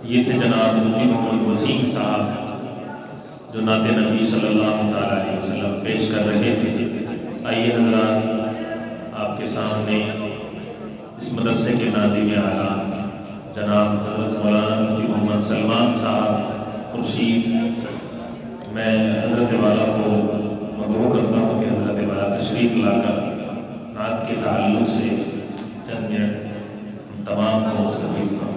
یہ تھے جناب مفتی محمد وسیم صاحب جو نعت نبی صلی اللہ تعالیٰ علیہ وسلم پیش کر رہے تھے۔ آئیے حضرات آپ کے سامنے اس مدرسے کے ناظم اعلیٰ جناب حضرت مولانا مفتی محمد سلمان صاحب خورشید، میں حضرت والا کو مدعو کرتا ہوں کہ حضرت والا تشریف لا کر نعت کے تعلق سے چند منٹ تمام کو مستفیض کریں۔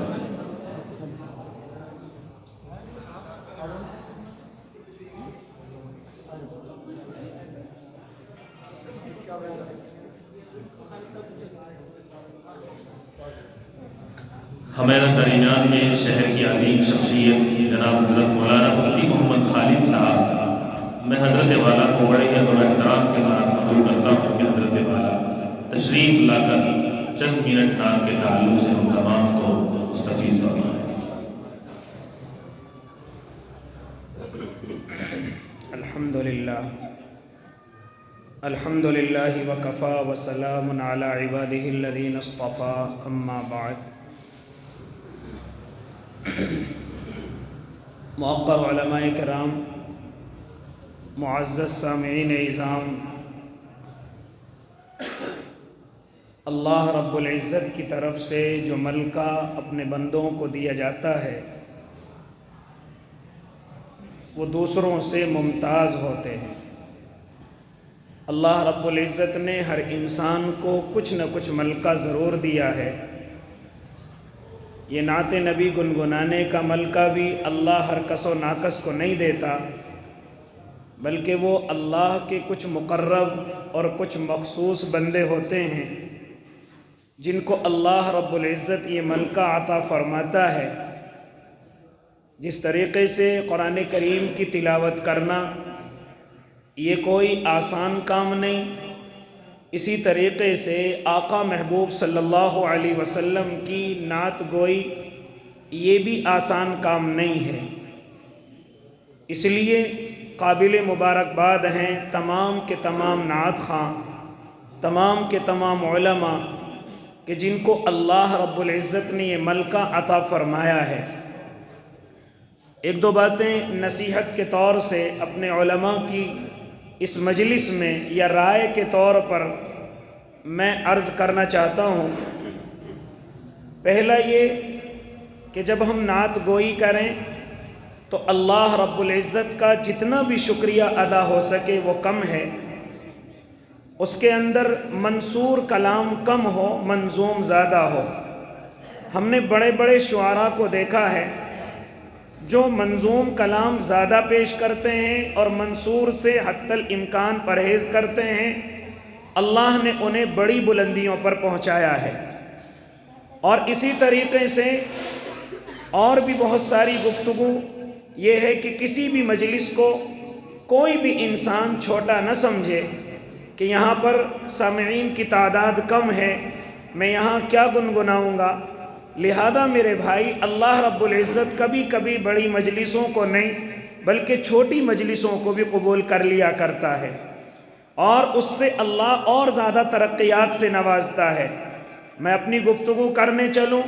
ہمارا درمیان میں شہر کی عظیم شخصیت جناب حضرت مولانا مفتی محمد خالد صاحب، میں حضرت والا کو بڑے ادب و احترام کے ساتھ مدعو کرتا ہوں کہ حضرت والا تشریف لا کر چند منٹ نعت کے تعلق سے ہم تمام کو مستفیض فرمائیں۔ الحمدللہ وکفا وسلام علی عبادہ الذین اصطفیٰ، اما بعد۔ معقر علماء کرام، معزز سامعین اعظام، اللہ رب العزت کی طرف سے جو ملکہ اپنے بندوں کو دیا جاتا ہے وہ دوسروں سے ممتاز ہوتے ہیں۔ اللہ رب العزت نے ہر انسان کو کچھ نہ کچھ ملکہ ضرور دیا ہے۔ یہ نعت نبی گنگنانے کا ملکہ بھی اللہ ہر کس و ناکس کو نہیں دیتا، بلکہ وہ اللہ کے کچھ مقرب اور کچھ مخصوص بندے ہوتے ہیں جن کو اللہ رب العزت یہ ملکہ عطا فرماتا ہے۔ جس طریقے سے قرآن کریم کی تلاوت کرنا یہ کوئی آسان کام نہیں، اسی طریقے سے آقا محبوب صلی اللہ علیہ وسلم کی نعت گوئی یہ بھی آسان کام نہیں ہے۔ اس لیے قابل مبارکباد ہیں تمام کے تمام نعت خواں، تمام کے تمام علماء کہ جن کو اللہ رب العزت نے یہ ملکہ عطا فرمایا ہے۔ ایک دو باتیں نصیحت کے طور سے اپنے علماء کی اس مجلس میں یا رائے کے طور پر میں عرض کرنا چاہتا ہوں۔ پہلا یہ کہ جب ہم نعت گوئی کریں تو اللہ رب العزت کا جتنا بھی شکریہ ادا ہو سکے وہ کم ہے۔ اس کے اندر منثور کلام کم ہو، منظوم زیادہ ہو۔ ہم نے بڑے بڑے شعراء کو دیکھا ہے جو منظوم کلام زیادہ پیش کرتے ہیں اور منثور سے حتی الامکان پرہیز کرتے ہیں، اللہ نے انہیں بڑی بلندیوں پر پہنچایا ہے۔ اور اسی طریقے سے اور بھی بہت ساری گفتگو یہ ہے کہ کسی بھی مجلس کو کوئی بھی انسان چھوٹا نہ سمجھے کہ یہاں پر سامعین کی تعداد کم ہے، میں یہاں کیا گنگناؤں گا۔ لہذا میرے بھائی، اللہ رب العزت کبھی کبھی بڑی مجلسوں کو نہیں بلکہ چھوٹی مجلسوں کو بھی قبول کر لیا کرتا ہے، اور اس سے اللہ اور زیادہ ترقیات سے نوازتا ہے۔ میں اپنی گفتگو کرنے چلوں،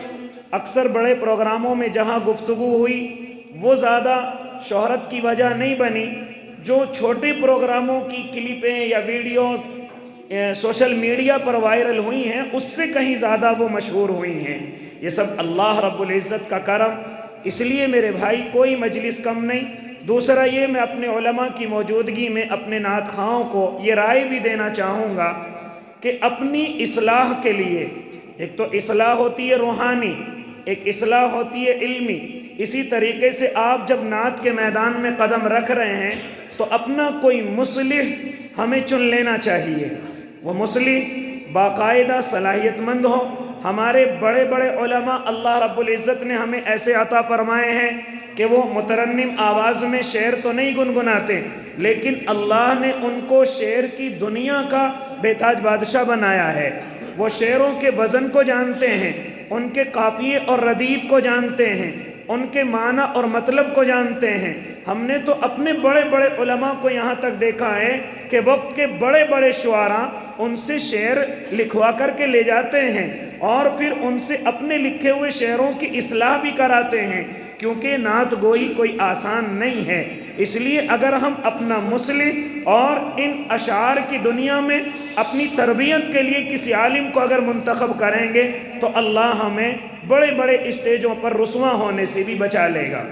اکثر بڑے پروگراموں میں جہاں گفتگو ہوئی وہ زیادہ شہرت کی وجہ نہیں بنی، جو چھوٹے پروگراموں کی کلپیں یا ویڈیوز سوشل میڈیا پر وائرل ہوئی ہیں اس سے کہیں زیادہ وہ مشہور ہوئی ہیں۔ یہ سب اللہ رب العزت کا کرم۔ اس لیے میرے بھائی کوئی مجلس کم نہیں۔ دوسرا یہ، میں اپنے علماء کی موجودگی میں اپنے نعت خواہوں کو یہ رائے بھی دینا چاہوں گا کہ اپنی اصلاح کے لیے، ایک تو اصلاح ہوتی ہے روحانی، ایک اصلاح ہوتی ہے علمی، اسی طریقے سے آپ جب نعت کے میدان میں قدم رکھ رہے ہیں تو اپنا کوئی مصلح ہمیں چن لینا چاہیے۔ وہ مصلح باقاعدہ صلاحیت مند ہو۔ ہمارے بڑے بڑے علماء اللہ رب العزت نے ہمیں ایسے عطا فرمائے ہیں کہ وہ مترنم آواز میں شعر تو نہیں گنگناتے، لیکن اللہ نے ان کو شعر کی دنیا کا بے تاج بادشاہ بنایا ہے۔ وہ شعروں کے وزن کو جانتے ہیں، ان کے قافیے اور ردیف کو جانتے ہیں، ان کے معنی اور مطلب کو جانتے ہیں۔ ہم نے تو اپنے بڑے بڑے علماء کو یہاں تک دیکھا ہے کہ وقت کے بڑے بڑے شعراء ان سے شعر لکھوا کر کے لے جاتے ہیں اور پھر ان سے اپنے لکھے ہوئے شعروں کی اصلاح بھی کراتے ہیں، کیونکہ نعت گوئی کوئی آسان نہیں ہے۔ اس لیے اگر ہم اپنا مصلح اور ان اشعار کی دنیا میں اپنی تربیت کے لیے کسی عالم کو اگر منتخب کریں گے تو اللہ ہمیں بڑے بڑے اسٹیجوں پر رسوا ہونے سے بھی بچا لے گا۔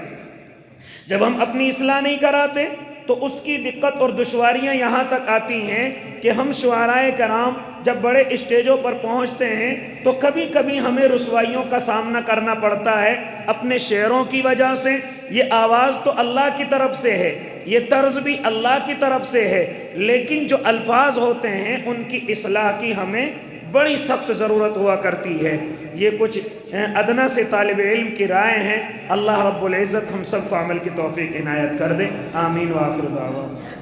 جب ہم اپنی اصلاح نہیں کراتے تو اس کی دقت اور دشواریاں یہاں تک آتی ہیں کہ ہم شعرائے کرام جب بڑے اسٹیجوں پر پہنچتے ہیں تو کبھی کبھی ہمیں رسوائیوں کا سامنا کرنا پڑتا ہے اپنے شعروں کی وجہ سے۔ یہ آواز تو اللہ کی طرف سے ہے، یہ طرز بھی اللہ کی طرف سے ہے، لیکن جو الفاظ ہوتے ہیں ان کی اصلاح کی ہمیں بڑی سخت ضرورت ہوا کرتی ہے۔ یہ کچھ ادنا سے طالب علم کی رائے ہیں۔ اللہ رب العزت ہم سب کو عمل کی توفیق عنایت کر دے۔ آمین وآخر دعوانا۔